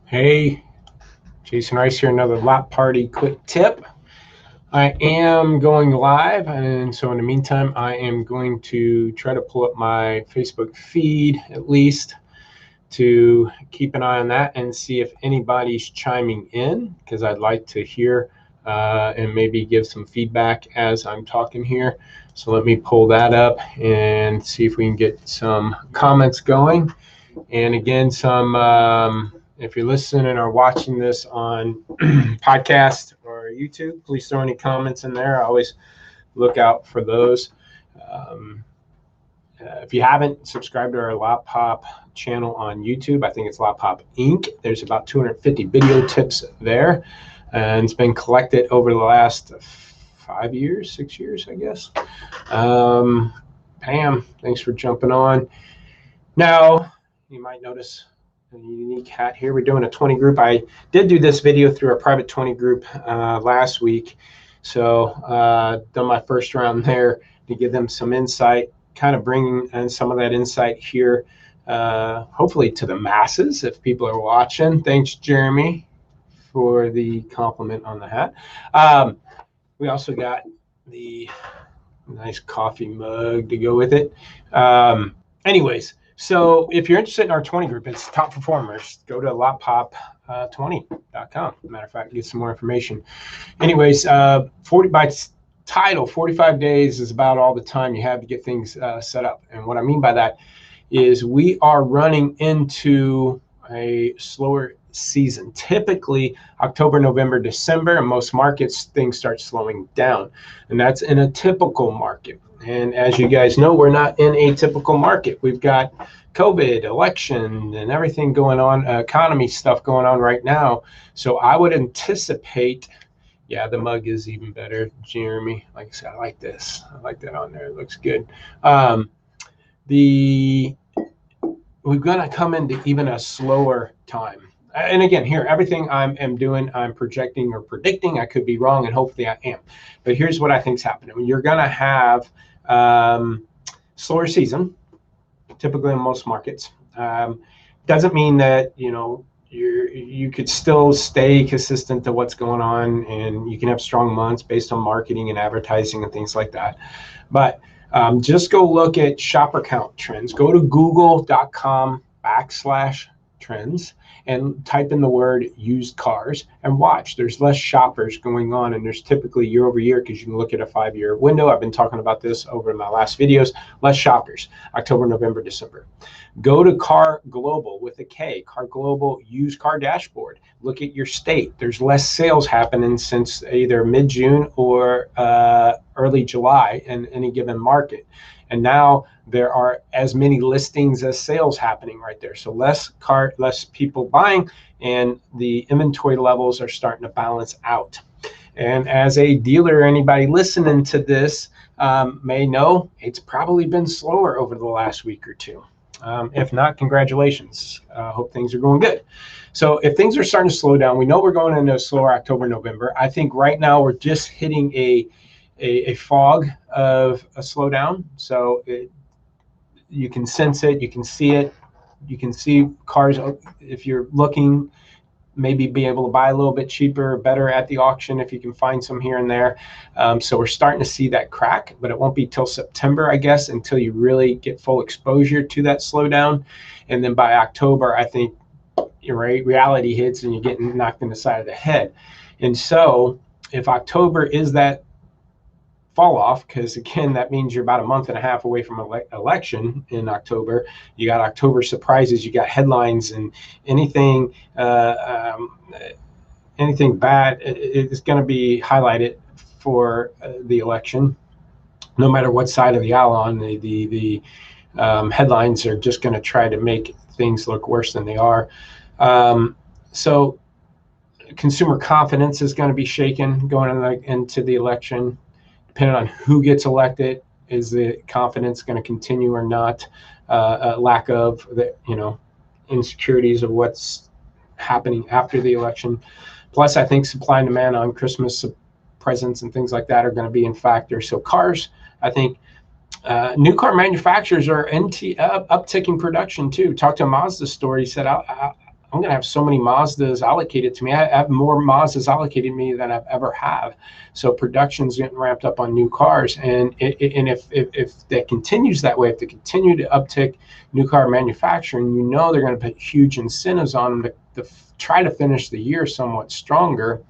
Hey, Jason Rice here, another Lap Party quick tip. I am going live, and so in the meantime, I am going to try to pull up my Facebook feed at least to keep an eye on that and see if anybody's chiming in, because I'd like to hear and maybe give some feedback as I'm talking here. So let me pull that up and see if we can get some comments going. And again, if you're listening or watching this on podcast or YouTube, please throw any comments in there. I always look out for those. Um, if you haven't subscribed to our Lap Pop channel on YouTube, I think it's Lap Pop Inc. There's about 250 video tips there, and it's been collected over the last 5 years, 6 years, I guess. Pam, thanks for jumping on. Now, you might notice a unique hat here. We're doing a 20 group. I did do this video through our private 20 group last week. So done my first round there to give them some insight, kind of bringing in some of that insight here, hopefully to the masses if people are watching. Thanks, Jeremy, for the compliment on the hat. We also got the nice coffee mug to go with it. Anyways, so if you're interested in our 20 group, it's top performers. Go to loppop20.com. Matter of fact, get some more information. Anyways, 40 by title, 45 days is about all the time you have to get things set up. And what I mean by that is we are running into a slower season. Typically, October, November, December, in most markets, things start slowing down. And that's in a typical market. And as you guys know, we're not in a typical market. We've got COVID, election, and everything going on, economy stuff going on right now. So I would anticipate, yeah, the mug is even better, Jeremy. Like I said, I like this. I like that on there. It looks good. We're going to come into even a slower time. And again, here, everything I'm doing, I'm projecting or predicting. I could be wrong, and hopefully I am. But here's what I think is happening. You're going to have slower season, typically in most markets. Doesn't mean that, you could still stay consistent to what's going on, and you can have strong months based on marketing and advertising and things like that. But just go look at shopper count trends. Go to google.com/trends and type in the word used cars and watch. There's less shoppers going on, and there's typically year over year, because you can look at a 5-year window. I've been talking about this over in my last videos. Less shoppers, October, November, December. Go to Car Global with a K, Car Global used car dashboard. Look at your state. There's less sales happening since either mid-June or early July in any given market. And now there are as many listings as sales happening right there. So less people buying, and the inventory levels are starting to balance out. And as a dealer, anybody listening to this may know it's probably been slower over the last week or two. If not, congratulations. Hope things are going good. So if things are starting to slow down, we know we're going into a slower October, November. I think right now we're just hitting a fog of a slowdown. So you can sense it, you can see it, you can see cars, if you're looking, maybe be able to buy a little bit cheaper or better at the auction if you can find some here and there. So we're starting to see that crack, but it won't be till September, I guess, until you really get full exposure to that slowdown. And then by October, I think reality hits and you're getting knocked in the side of the head. And so if October is that fall off, because again, that means you're about a month and a half away from election in October. You got October surprises, you got headlines, and anything bad is going to be highlighted for the election, no matter what side of the aisle on. The headlines are just going to try to make things look worse than they are. So consumer confidence is going to be shaken going into the election. Depending on who gets elected, is the confidence going to continue or not? Lack of the, insecurities of what's happening after the election. Plus, I think supply and demand on Christmas presents and things like that are going to be in factor. So cars, I think new car manufacturers are upticking production too. Talked to a Mazda store. He said, I'm going to have so many Mazdas allocated to me. I have more Mazdas allocated to me than I've ever have. So production's getting ramped up on new cars. And if that continues that way, if they continue to uptick new car manufacturing, you know they're going to put huge incentives on them to try to finish the year somewhat stronger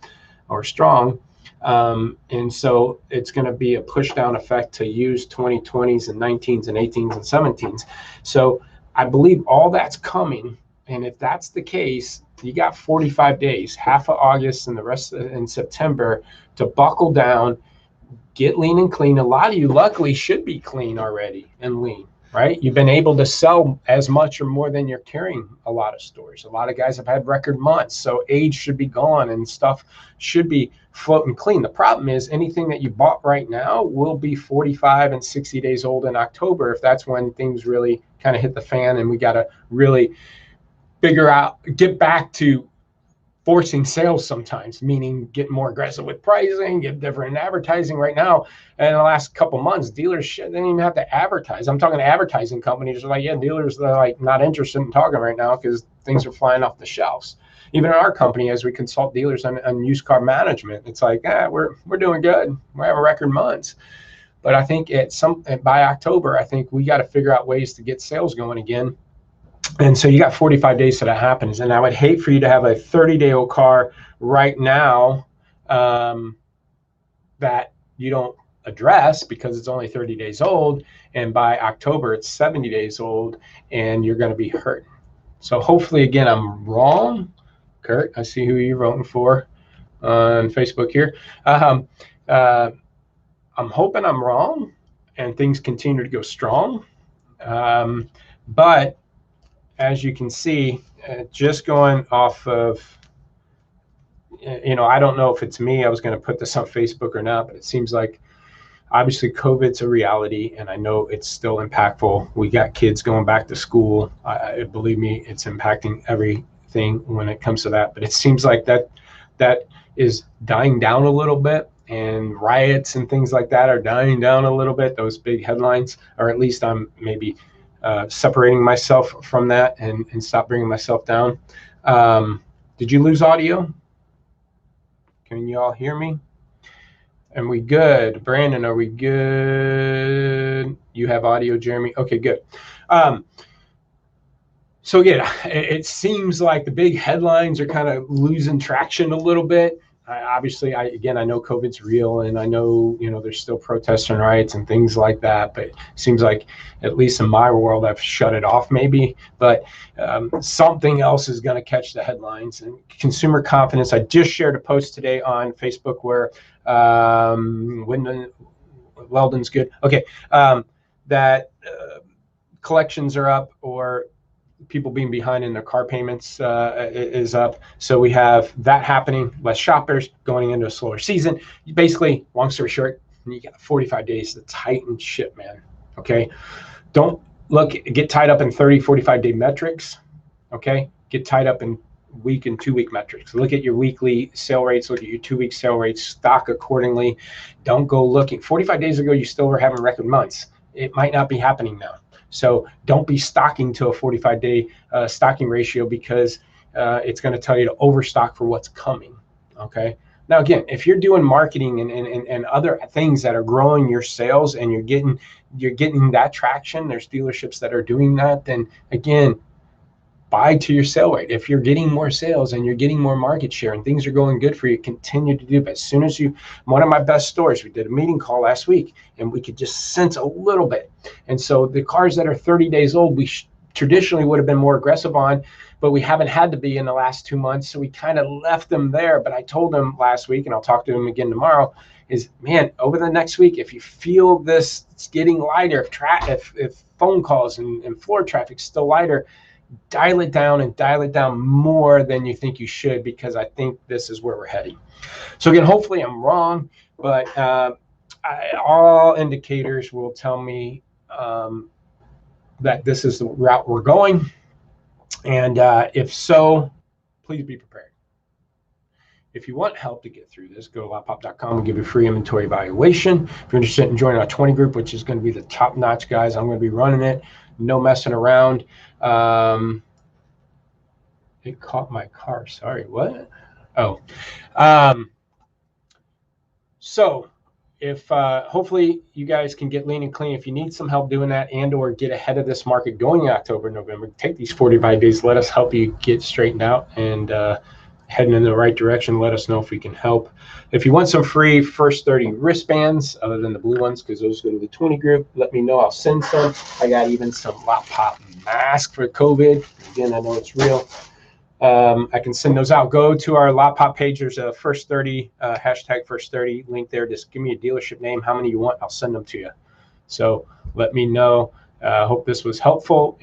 or strong. And so it's going to be a push down effect to used 2020s and 19s and 18s and 17s. So I believe all that's coming. And if that's the case, you got 45 days, half of August and the rest in September to buckle down, get lean and clean. A lot of you luckily should be clean already and lean, right? You've been able to sell as much or more than you're carrying a lot of stores. A lot of guys have had record months, so age should be gone and stuff should be floating clean. The problem is anything that you bought right now will be 45 and 60 days old in October, if that's when things really kind of hit the fan and we got to really figure out, get back to forcing sales sometimes, meaning get more aggressive with pricing, get different advertising. Right now, in the last couple months, dealers they didn't even have to advertise. I'm talking to advertising companies are like, yeah, dealers are like not interested in talking right now because things are flying off the shelves. Even in our company, as we consult dealers on used car management, it's like, we're doing good. We're having record months. But I think by October, I think we got to figure out ways to get sales going again. And so you got 45 days till that happens. And I would hate for you to have a 30-day-old car right now that you don't address because it's only 30 days old. And by October, it's 70 days old and you're going to be hurt. So hopefully, again, I'm wrong. Kurt, I see who you're voting for on Facebook here. I'm hoping I'm wrong and things continue to go strong. But as you can see, just going off of, I don't know if it's me. I was going to put this on Facebook or not, but it seems like obviously COVID's a reality, and I know it's still impactful. We got kids going back to school. Believe me, it's impacting everything when it comes to that. But it seems like that is dying down a little bit, and riots and things like that are dying down a little bit. Those big headlines, or at least I'm maybe separating myself from that and stop bringing myself down. Did you lose audio? Can you all hear me? And we good? Brandon, are we good? You have audio, Jeremy? Okay, good. So again, it seems like the big headlines are kind of losing traction a little bit. Obviously, I know COVID's real, and I know there's still protests and riots and things like that. But it seems like, at least in my world, I've shut it off maybe. But something else is going to catch the headlines. And consumer confidence. I just shared a post today on Facebook where Weldon's good. Okay, that collections are up, or people being behind in their car payments is up. So we have that happening, less shoppers going into a slower season. Basically, long story short, you got 45 days to tighten shit, man. Okay. Don't get tied up in 30, 45-day metrics. Okay. Get tied up in week and 2 week metrics. Look at your weekly sale rates, look at your 2 week sale rates, stock accordingly. Don't go looking. 45 days ago, you still were having record months. It might not be happening now. So don't be stocking to a 45-day stocking ratio, because it's going to tell you to overstock for what's coming. Okay. Now, again, if you're doing marketing and other things that are growing your sales and you're getting that traction, there's dealerships that are doing that, then again, buy to your sale rate. If you're getting more sales and you're getting more market share and things are going good for you, continue to do it. As soon as one of my best stores, we did a meeting call last week and we could just sense a little bit. And so the cars that are 30 days old, we traditionally would have been more aggressive on, but we haven't had to be in the last 2 months. So we kind of left them there. But I told them last week, and I'll talk to them again tomorrow, is, man, over the next week, if you feel this, it's getting lighter, if phone calls and floor traffic's still lighter, dial it down more than you think you should, because I think this is where we're heading. So again, hopefully I'm wrong, but all indicators will tell me that this is the route we're going. And if so, please be prepared. If you want help to get through this, go to loudpop.com. We'll give you a free inventory evaluation. If you're interested in joining our 20 group, which is going to be the top-notch guys, I'm going to be running it. No messing around. It caught my car. Sorry, what? Oh. So if hopefully you guys can get lean and clean. If you need some help doing that and or get ahead of this market going in October, November, take these 45 days. Let us help you get straightened out and heading in the right direction. Let us know if we can help. If you want some free first 30 wristbands, other than the blue ones, because those go to the 20 group, let me know. I'll send some. I got even some Lot Pop mask for COVID. Again, I know it's real. I can send those out. Go to our Lot Pop page. There's a first 30, hashtag first 30 link there. Just give me a dealership name, how many you want. I'll send them to you. So let me know. Hope this was helpful.